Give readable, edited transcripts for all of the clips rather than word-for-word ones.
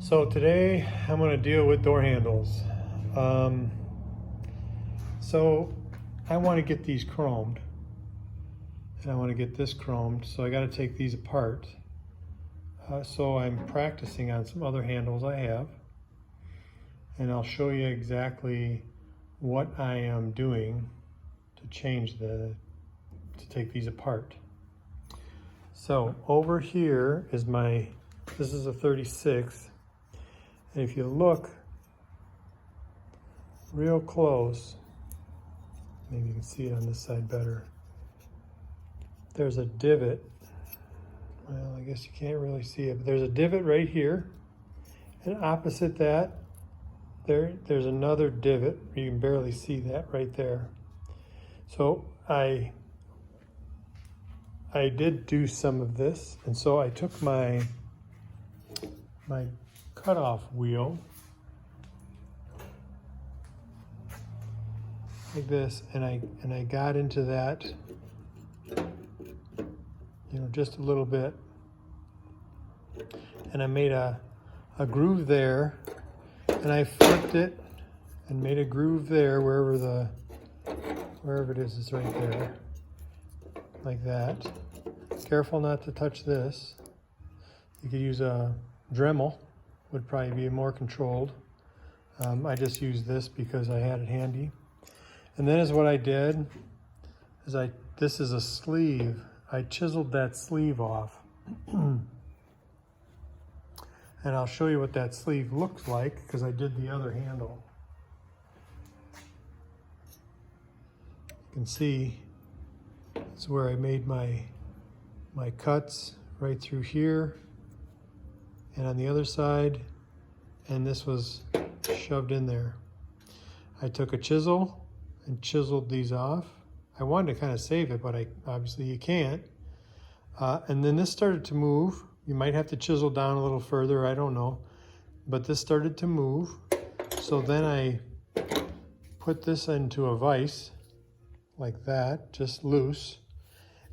So today I'm going to deal with door handles. So I want to get these chromed, and I want to get this chromed, so I got to take these apart. So I'm practicing on some other handles I have, and I'll show you exactly what I am doing to take these apart. So over here is this is a 36, and if you look real close, maybe you can see it on this side better, there's a divot. Well, I guess you can't really see it, but there's a divot right here, and opposite that, there's another divot. You can barely see that right there. So I did do some of this, and so I took my cutoff wheel like this, and I got into that, just a little bit, and I made a groove there, and I flipped it and made a groove there wherever it is. It's right there, like that. Careful not to touch this. You could use a Dremel, would probably be more controlled. I just used this because I had it handy. And then is what I did is this is a sleeve. I chiseled that sleeve off. And I'll show you what that sleeve looks like because I did the other handle. You can see it's where I made my cuts right through here and on the other side, and this was shoved in there. I took a chisel and chiseled these off. I wanted to kind of save it, but obviously you can't. And then this started to move. You might have to chisel down a little further, I don't know. But this started to move. So then I put this into a vise like that, just loose.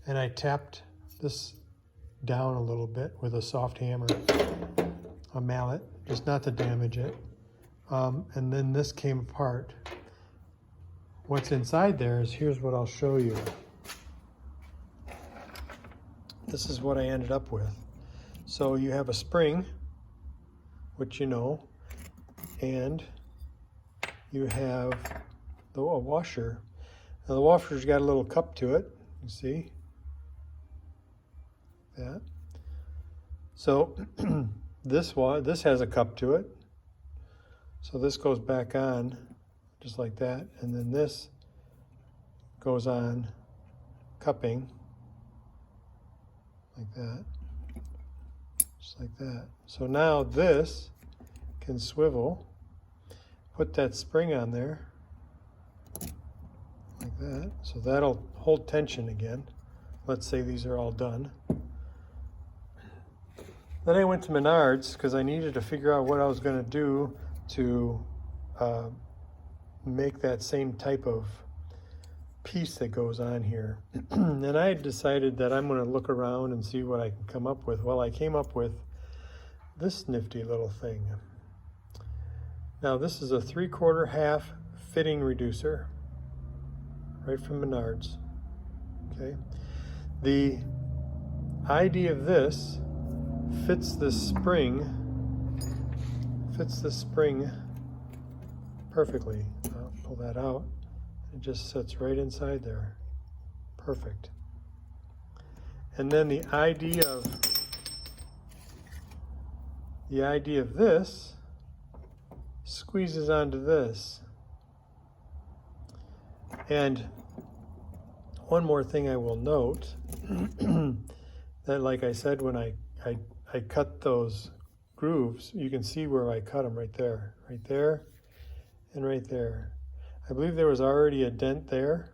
And I tapped this down a little bit with a soft hammer, a mallet, just not to damage it. And then this came apart. What's inside there is, here's what I'll show you. This is what I ended up with. So you have a spring, which you know, and you have a washer. Now the washer's got a little cup to it, you see that? So this has a cup to it. So this goes back on just like that, and then this goes on cupping like that, just like that. So now this can swivel, put that spring on there like that, so that'll hold tension again. Let's say these are all done. Then I went to Menards because I needed to figure out what I was going to do to make that same type of piece that goes on here. And I decided that I'm going to look around and see what I can come up with. Well, I came up with this nifty little thing. Now this is a 3/4 half fitting reducer, right from Menards. Okay. The idea of this fits this spring perfectly. I'll pull that out. It just sits right inside there. Perfect. And then the idea of this squeezes onto this. And one more thing I will note, that like I said, when I cut those grooves, you can see where I cut them right there, and right there. I believe there was already a dent there,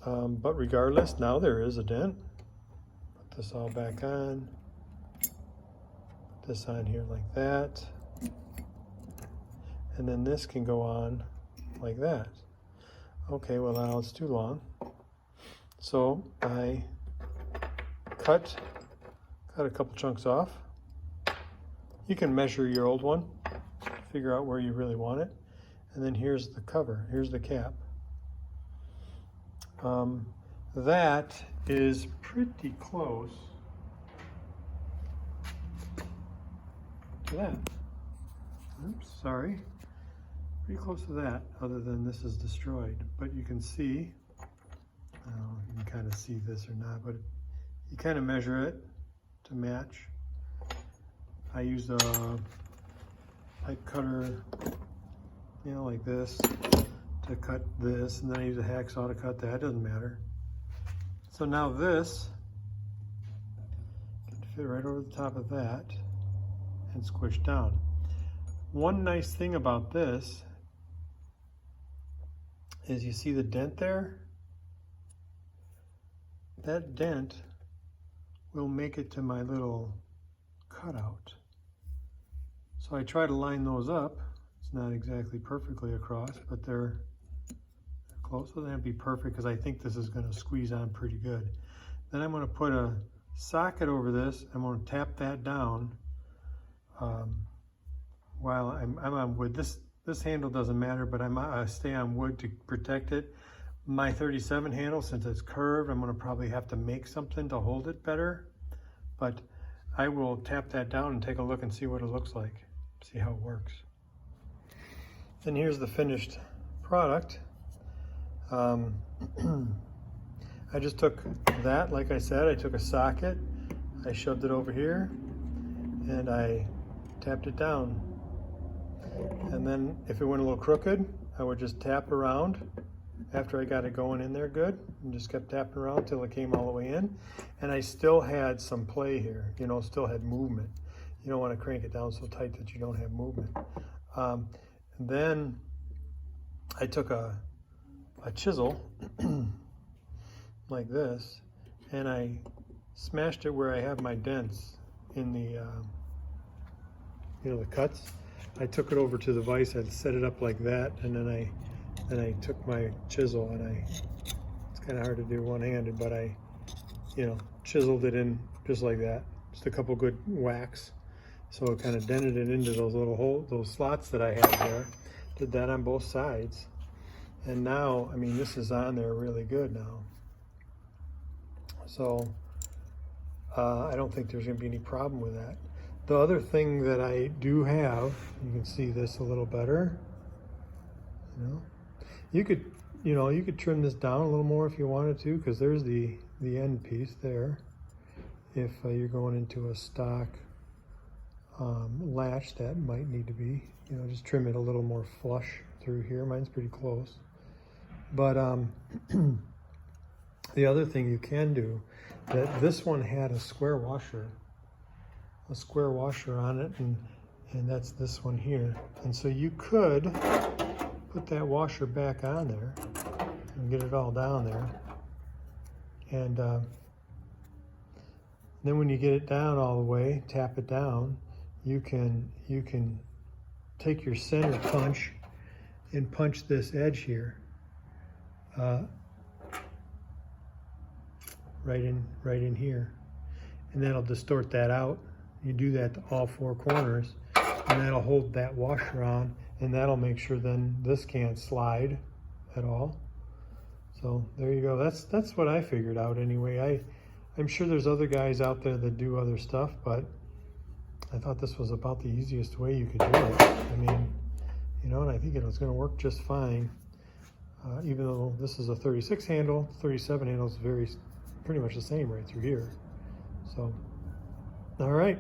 but regardless, now there is a dent. Put this all back on, put this on here like that, and then this can go on like that. Okay, well now it's too long, so I cut a couple chunks off, You can measure your old one, figure out where you really want it, and then here's the cover, here's the cap. That is pretty close to that. Oops, sorry. Pretty close to that, other than this is destroyed. But you can see, I don't know if you can kind of see this or not, but you kind of measure it to match. I used a pipe cutter, you know, like this, to cut this, and then I use a hacksaw to cut that. It doesn't matter. So now this can fit right over the top of that and squish down. One nice thing about this is you see the dent there? That dent will make it to my little cutout. So I try to line those up. It's not exactly perfectly across, but they're close. So they have to be perfect because I think this is going to squeeze on pretty good. Then I'm going to put a socket over this. I'm going to tap that down while I'm on wood. This handle doesn't matter, but I stay on wood to protect it. My 37 handle, since it's curved, I'm going to probably have to make something to hold it better. But I will tap that down and take a look and see what it looks like. See how it works. And here's the finished product. I just took that, like I said, I took a socket, I shoved it over here, and I tapped it down. And then if it went a little crooked, I would just tap around after I got it going in there good, and just kept tapping around until it came all the way in. And I still had some play here, you know, still had movement. You don't want to crank it down so tight that you don't have movement. And then I took a chisel like this, and I smashed it where I have my dents in the, you know, the cuts. I took it over to the vise, I set it up like that, and then I took my chisel, and it's kind of hard to do one-handed, but I, you know, chiseled it in just like that. Just a couple good whacks. So it kind of dented it into those little holes, those slots that I had there. Did that on both sides. And now, I mean, this is on there really good now. So I don't think there's going to be any problem with that. The other thing that I do have, you can see this a little better. You know, you could trim this down a little more if you wanted to, because there's the end piece there. If you're going into a stock latch, that might need to be, you know, just trim it a little more flush through here. Mine's pretty close. But the other thing you can do, that this one had a square washer on it, and that's this one here. And so you could put that washer back on there and get it all down there. And then when you get it down all the way, tap it down, you can take your center punch and punch this edge here right in here, and that'll distort that out. You do that to all four corners, and that'll hold that washer on, and that'll make sure then this can't slide at all. So there you go. That's what I figured out anyway. I'm sure there's other guys out there that do other stuff, but I thought this was about the easiest way you could do it. I mean, you know, and I think it was going to work just fine. Even though this is a 36 handle, 37 handle is pretty much the same right through here. So, all right,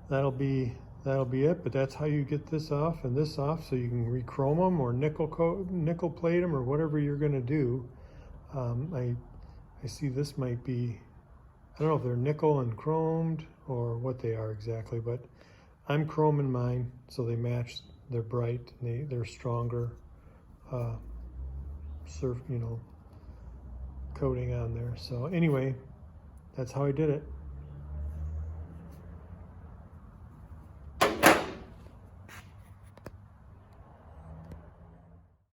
that'll be it. But that's how you get this off and this off, so you can re-chrome them or nickel plate them or whatever you're going to do. I see this might be, I don't know if they're nickel and chromed or what they are exactly, but I'm chroming mine so they match. They're bright and they're stronger. Coating on there. So anyway, that's how I did it.